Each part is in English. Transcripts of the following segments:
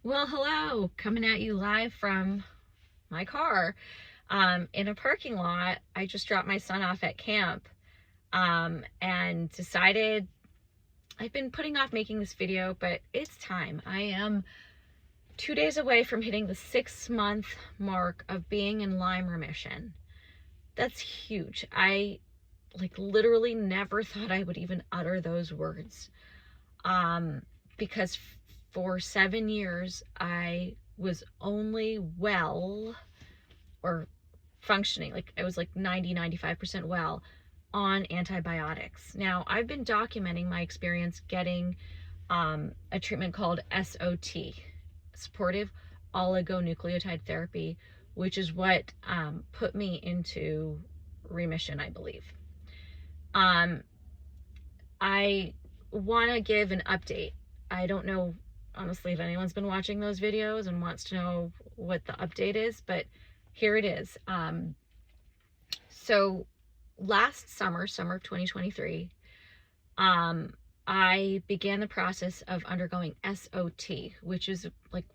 Well, hello, coming at you live from my car in a parking lot. I just dropped my son off at camp and decided I've been putting off making this video, but it's time. I am 2 days away from hitting the 6-month mark of being in Lyme remission. That's huge. I literally never thought I would even utter those words because for 7 years, I was only well or functioning, I was 90-95% well on antibiotics. Now, I've been documenting my experience getting a treatment called SOT, supportive oligonucleotide therapy, which is what put me into remission, I believe. I want to give an update. I don't know, honestly, if anyone's been watching those videos and wants to know what the update is, but here it is. So last summer of 2023, I began the process of undergoing SOT, which is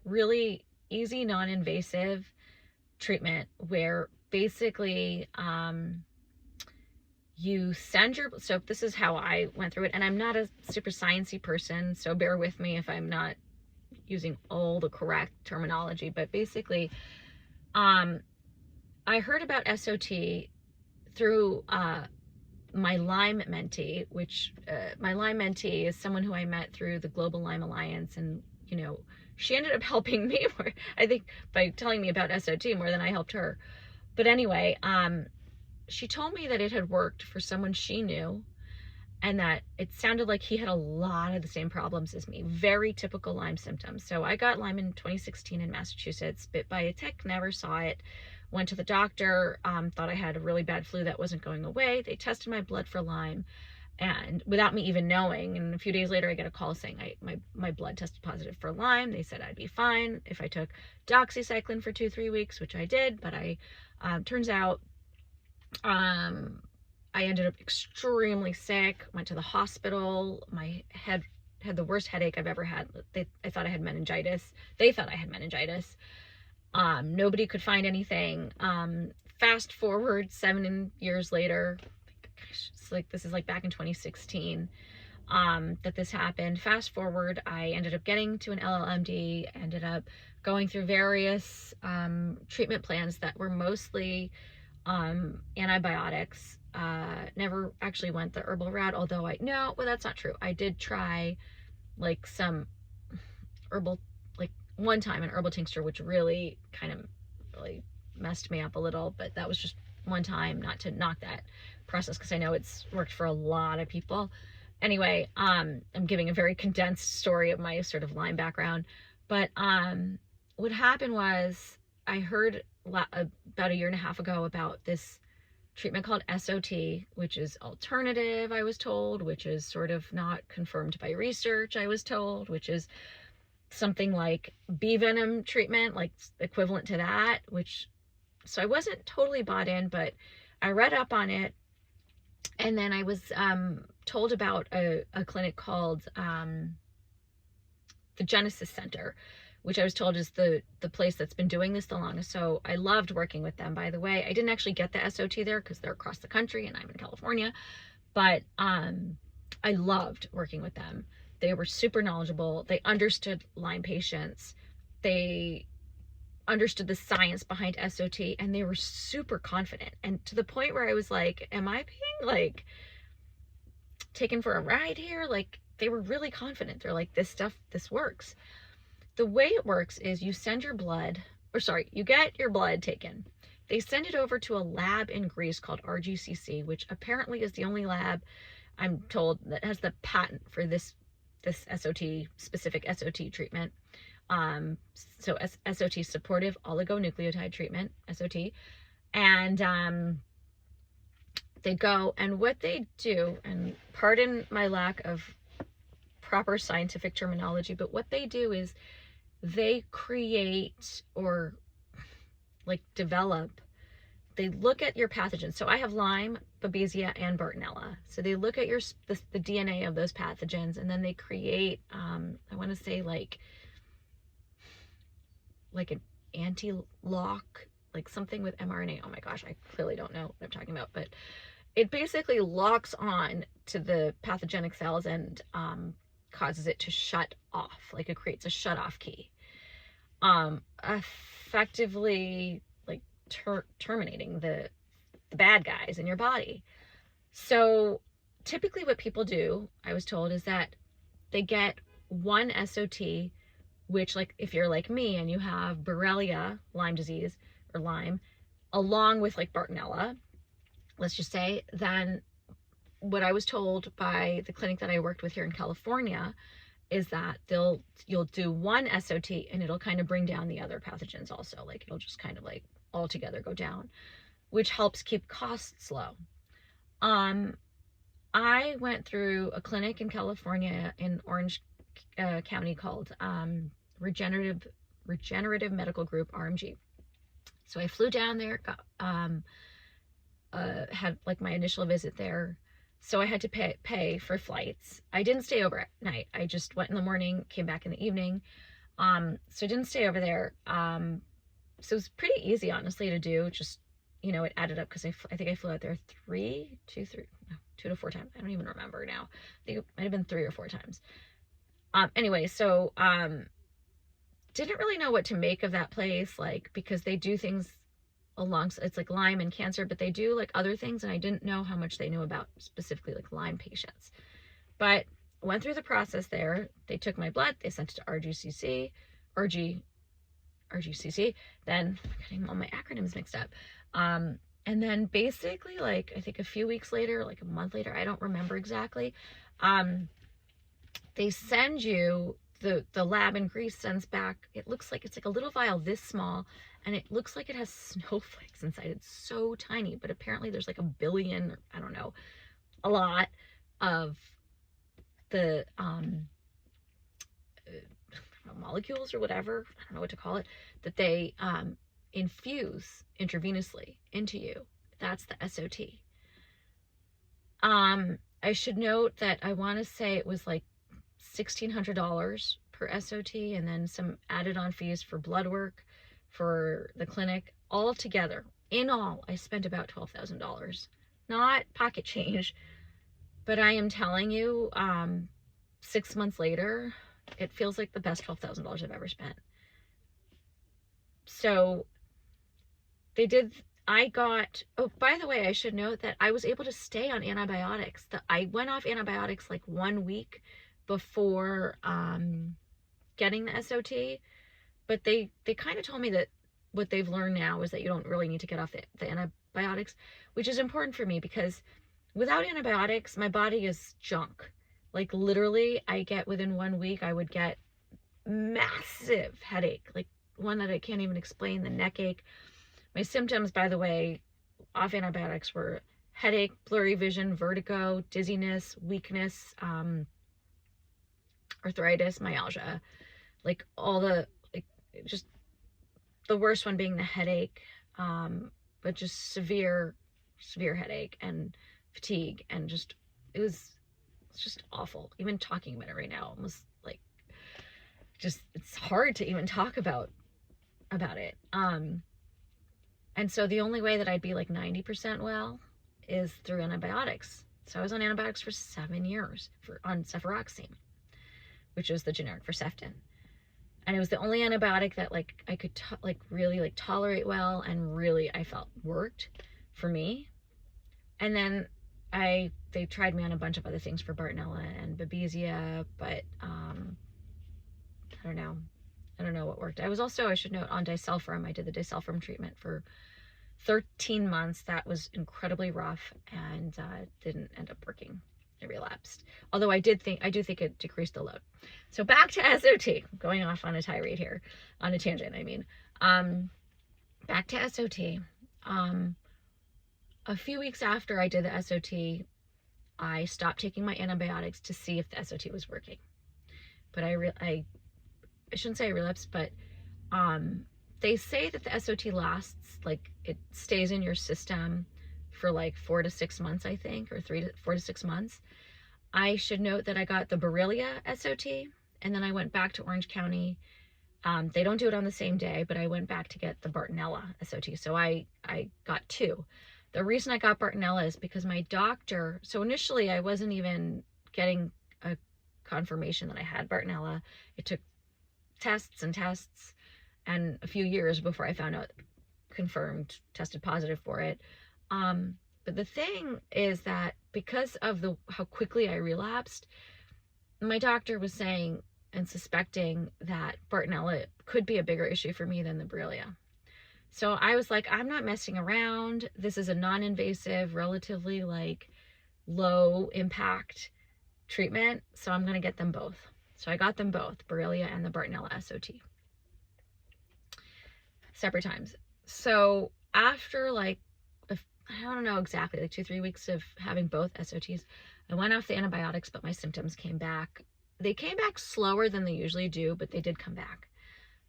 really easy, non-invasive treatment where basically you send your, so this is how I went through it, and I'm not a super sciencey person, so bear with me if I'm not using all the correct terminology, but basically, I heard about SOT through my Lyme mentee, which my Lyme mentee is someone who I met through the Global Lyme Alliance, and she ended up helping me more, I think, by telling me about SOT more than I helped her. But anyway, she told me that it had worked for someone she knew, and that it sounded like he had a lot of the same problems as me, very typical Lyme symptoms. So I got Lyme in 2016 in Massachusetts, bit by a tick, never saw it, went to the doctor, thought I had a really bad flu that wasn't going away. They tested my blood for Lyme, and without me even knowing, and a few days later I get a call saying my blood tested positive for Lyme. They said I'd be fine if I took doxycycline for 2-3 weeks, which I did, but turns out I ended up extremely sick, went to the hospital. My head had the worst headache I've ever had. I thought I had meningitis. They thought I had meningitis. Nobody could find anything. Fast forward 7 years later, gosh, this is back in 2016 that this happened. Fast forward, I ended up getting to an LLMD, ended up going through various treatment plans that were mostly antibiotics. Never actually went the herbal route, although no, well, that's not true. I did try some herbal, one time an herbal tincture, which really messed me up a little, but that was just one time, not to knock that process because I know it's worked for a lot of people. Anyway, I'm giving a very condensed story of my sort of Lyme background, but what happened was I heard about a year and a half ago about this treatment called SOT, which is alternative, I was told, which is sort of not confirmed by research, I was told, which is something like bee venom treatment, equivalent to that, so I wasn't totally bought in, but I read up on it, and then I was told about a clinic called the Genesis Center, which I was told is the place that's been doing this the longest. So I loved working with them, by the way. I didn't actually get the SOT there because they're across the country and I'm in California, but I loved working with them. They were super knowledgeable. They understood Lyme patients. They understood the science behind SOT, and they were super confident. And to the point where I was like, am I being taken for a ride here? They were really confident. They're like, this works. The way it works is you send your blood, you get your blood taken. They send it over to a lab in Greece called RGCC, which apparently is the only lab, I'm told, that has the patent for this SOT, specific SOT treatment. So SOT, supportive oligonucleotide treatment, SOT. And they go, and what they do, and pardon my lack of proper scientific terminology, but what they do is they create or develop, they look at your pathogens. So I have Lyme, Babesia, and Bartonella. So they look at the DNA of those pathogens, and then they create, I want to say like an anti-lock, like something with mRNA. Oh my gosh, I clearly don't know what I'm talking about, but it basically locks on to the pathogenic cells and causes it to shut off, like it creates a shut off key, effectively like terminating the bad guys in your body. So typically what people do, I was told, is that they get one SOT, which, like, if you're like me and you have Borrelia, Lyme disease, or Lyme, along with like Bartonella, let's just say, then what I was told by the clinic that I worked with here in California is that you'll do one SOT and it'll kind of bring down the other pathogens also. Like, it'll just kind of like all together go down, which helps keep costs low. I went through a clinic in California in Orange County called Regenerative Medical Group, RMG. So I flew down there, got, had like my initial visit there. So I had to pay for flights. I didn't stay overnight. I just went in the morning, came back in the evening. So I didn't stay over there. So it was pretty easy, honestly, to do. Just, you know, it added up because I think I flew out there 2 to 4 times. I don't even remember now. I think it might have been 3 or 4 times. Anyway, so didn't really know what to make of that place, like, because they do things along, it's like Lyme and cancer, but they do like other things, and I didn't know how much they knew about specifically like Lyme patients. But went through the process there. They took my blood, they sent it to RGCC, then I'm getting all my acronyms mixed up. And then basically, like, I think a few weeks later, like a month later, I don't remember exactly, they send you, the lab in Greece sends back, it looks like it's like a little vial this small, and it looks like it has snowflakes inside. It's so tiny, but apparently there's like 1 billion, or I don't know, a lot of the molecules or whatever, I don't know what to call it, that they infuse intravenously into you. That's the SOT. I should note that I want to say it was like $1,600 per SOT, and then some added on fees for blood work for the clinic. All together, in all, I spent about $12,000. Not pocket change, but I am telling you, 6 months later, it feels like the best $12,000 I've ever spent. So oh, by the way, I should note that I was able to stay on antibiotics. I went off antibiotics like 1 week before getting the SOT, but they kind of told me that what they've learned now is that you don't really need to get off the antibiotics, which is important for me, because without antibiotics, my body is junk. Like, literally, within 1 week, I would get massive headache, like one that I can't even explain, the neck ache. My symptoms, by the way, off antibiotics were headache, blurry vision, vertigo, dizziness, weakness, arthritis, myalgia, like all the, like, just the worst one being the headache, but just severe headache and fatigue, and just, it's just awful. Even talking about it right now, almost like, just, it's hard to even talk about it. And so the only way that I'd be like 90% well is through antibiotics. So I was on antibiotics for 7 years on cefuroxime, which is the generic for Ceftin. And it was the only antibiotic that like I could really like tolerate well, and really I felt worked for me. And then they tried me on a bunch of other things for Bartonella and Babesia, but I don't know what worked. I was also, I should note, on disulfiram. I did the disulfiram treatment for 13 months. That was incredibly rough, and didn't end up working. I relapsed. Although I do think it decreased the load. So back to SOT. Going off on a tirade here, on a tangent, I mean. Back to SOT. A few weeks after I did the SOT, I stopped taking my antibiotics to see if the SOT was working. But I shouldn't say I relapsed, but they say that the SOT lasts, like, it stays in your system for like 4 to 6 months, I think, or 4 to 6 months. I should note that I got the Borrelia SOT, and then I went back to Orange County They don't do it on the same day, but I went back to get the Bartonella SOT. So I got 2. The reason I got Bartonella is because my doctor, so initially I wasn't even getting a confirmation that I had Bartonella. It took tests and tests and a few years before I found out, confirmed, tested positive for it. But the thing is that because of how quickly I relapsed, my doctor was saying and suspecting that Bartonella could be a bigger issue for me than the Borrelia. So I was like, I'm not messing around. This is a non-invasive, relatively like low impact treatment. So I'm going to get them both. So I got them both, Borrelia and the Bartonella SOT, separate times. So after like, I don't know exactly, like 2-3 weeks of having both SOTs, I went off the antibiotics, but my symptoms came back. They came back slower than they usually do, but they did come back.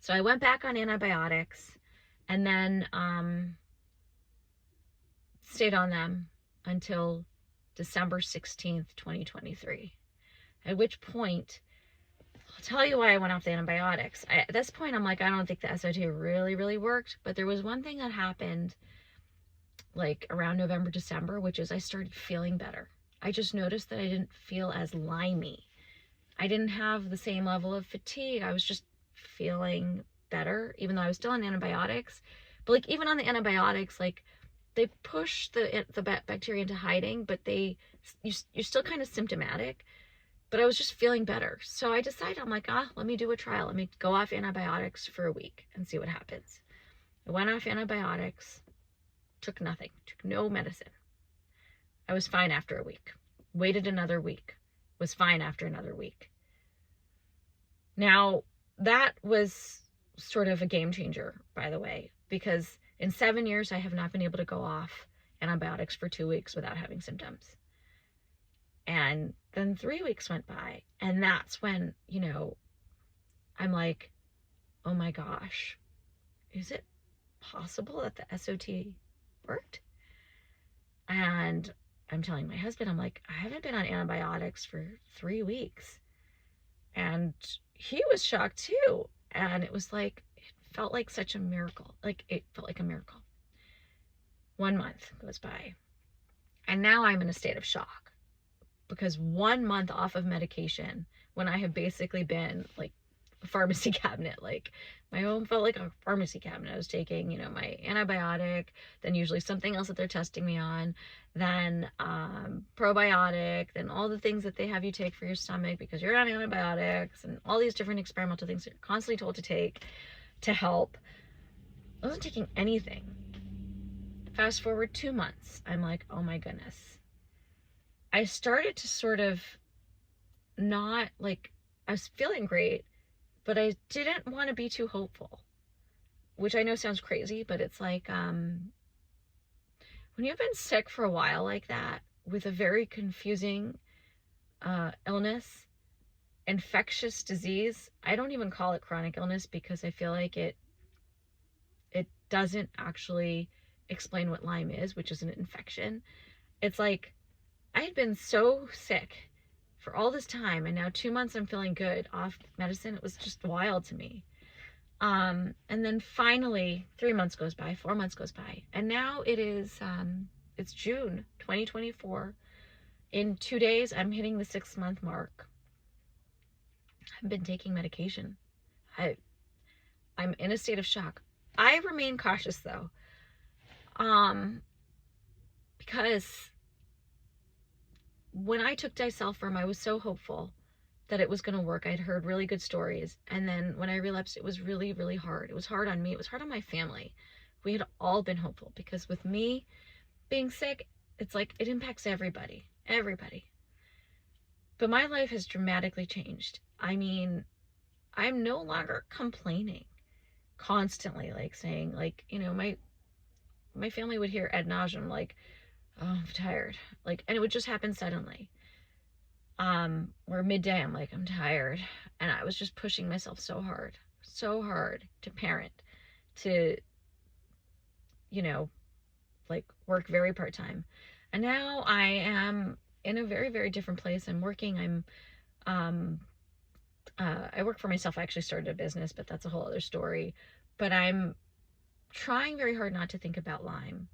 So I went back on antibiotics and then stayed on them until December 16th, 2023. At which point, I'll tell you why I went off the antibiotics. At this point, I'm like, I don't think the SOT really worked, but there was one thing that happened like around November, December, which is I started feeling better. I just noticed that I didn't feel as limey. I didn't have the same level of fatigue. I was just feeling better, even though I was still on antibiotics. But like even on the antibiotics, like they push the bacteria into hiding, but you're still kind of symptomatic. But I was just feeling better. So I decided, I'm like, let me do a trial. Let me go off antibiotics for a week and see what happens. I went off antibiotics, took nothing, took no medicine. I was fine after a week. Waited another week, was fine after another week. Now, that was sort of a game changer, by the way, because in 7 years, I have not been able to go off antibiotics for 2 weeks without having symptoms. And then 3 weeks went by, and that's when, I'm like, oh my gosh, is it possible that the SOT worked? And I'm telling my husband, I'm like, I haven't been on antibiotics for 3 weeks. And he was shocked too. And it was like, it felt like such a miracle. Like, it felt like a miracle. 1 month goes by. And now I'm in a state of shock. Because 1 month off of medication, when I have basically been like a pharmacy cabinet, like my home felt like a pharmacy cabinet. I was taking, my antibiotic, then usually something else that they're testing me on, then probiotic, then all the things that they have you take for your stomach because you're on antibiotics, and all these different experimental things that you're constantly told to take to help. I wasn't taking anything. Fast forward 2 months, I'm like, oh my goodness. I started to sort of not like, I was feeling great, but I didn't want to be too hopeful, which I know sounds crazy, but it's like, when you've been sick for a while like that with a very confusing illness, infectious disease, I don't even call it chronic illness because I feel like it doesn't actually explain what Lyme is, which is an infection. It's like, I had been so sick for all this time, and now 2 months I'm feeling good off medicine. It was just wild to me. And then finally 3 months goes by, 4 months goes by, and now it's June 2024. In 2 days, I'm hitting the 6-month mark. I've been taking medication. I'm in a state of shock. I remain cautious though, because when I took disulfiram, I was so hopeful that it was going to work. I'd heard really good stories. And then when I relapsed, it was really, really hard. It was hard on me. It was hard on my family. We had all been hopeful because with me being sick, it's like it impacts everybody. But my life has dramatically changed. I mean, I'm no longer complaining constantly, like saying, like, my family would hear ad nauseum, like, oh, I'm tired. Like, and it would just happen suddenly. Or midday, I'm like, I'm tired. And I was just pushing myself so hard to parent, to, like work very part-time. And now I am in a very, very different place. I'm working. I'm I work for myself. I actually started a business, but that's a whole other story. But I'm trying very hard not to think about Lyme.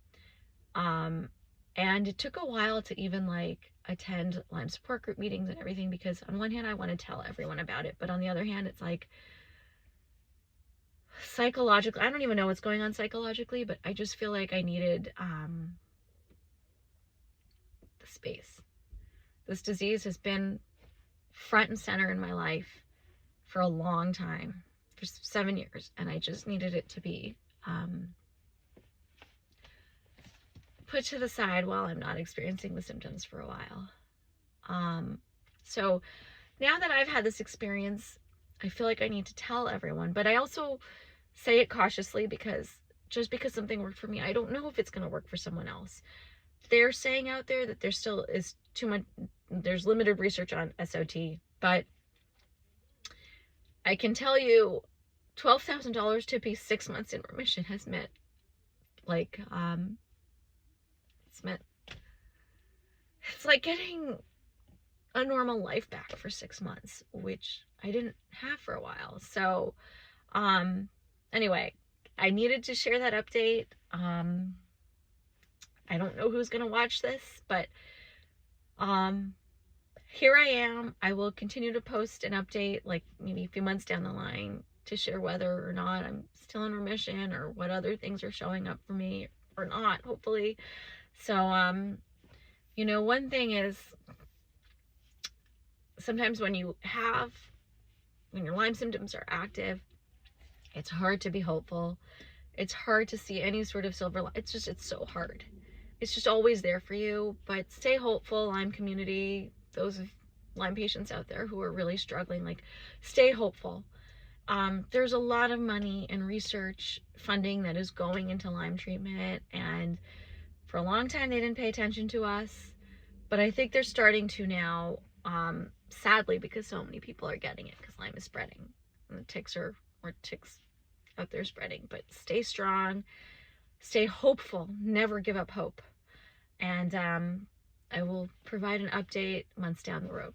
And it took a while to even like attend Lyme support group meetings and everything, because on one hand, I want to tell everyone about it. But on the other hand, it's like psychologically, I don't even know what's going on psychologically, but I just feel like I needed the space. This disease has been front and center in my life for a long time, for 7 years, and I just needed it to be put to the side while I'm not experiencing the symptoms for a while. So now that I've had this experience, I feel like I need to tell everyone, but I also say it cautiously, because just because something worked for me, I don't know if it's going to work for someone else. They're saying out there that there still is too much, there's limited research on SOT, but I can tell you $12,000 to be 6 months in remission has meant like, it's like getting a normal life back for 6 months, which I didn't have for a while. So, anyway, I needed to share that update. I don't know who's going to watch this, but, here I am. I will continue to post an update, like maybe a few months down the line, to share whether or not I'm still in remission, or what other things are showing up for me or not, hopefully. So, you know, one thing is, sometimes when your Lyme symptoms are active, it's hard to be hopeful. It's hard to see any sort of silver light. It's so hard. It's just always there for you. But stay hopeful, Lyme community, those Lyme patients out there who are really struggling, like, stay hopeful. There's a lot of money and research funding that is going into Lyme treatment, and for a long time they didn't pay attention to us, but I think they're starting to now, sadly, because so many people are getting it, because Lyme is spreading, and the ticks out there spreading. But stay strong, stay hopeful, never give up hope, and I will provide an update months down the road.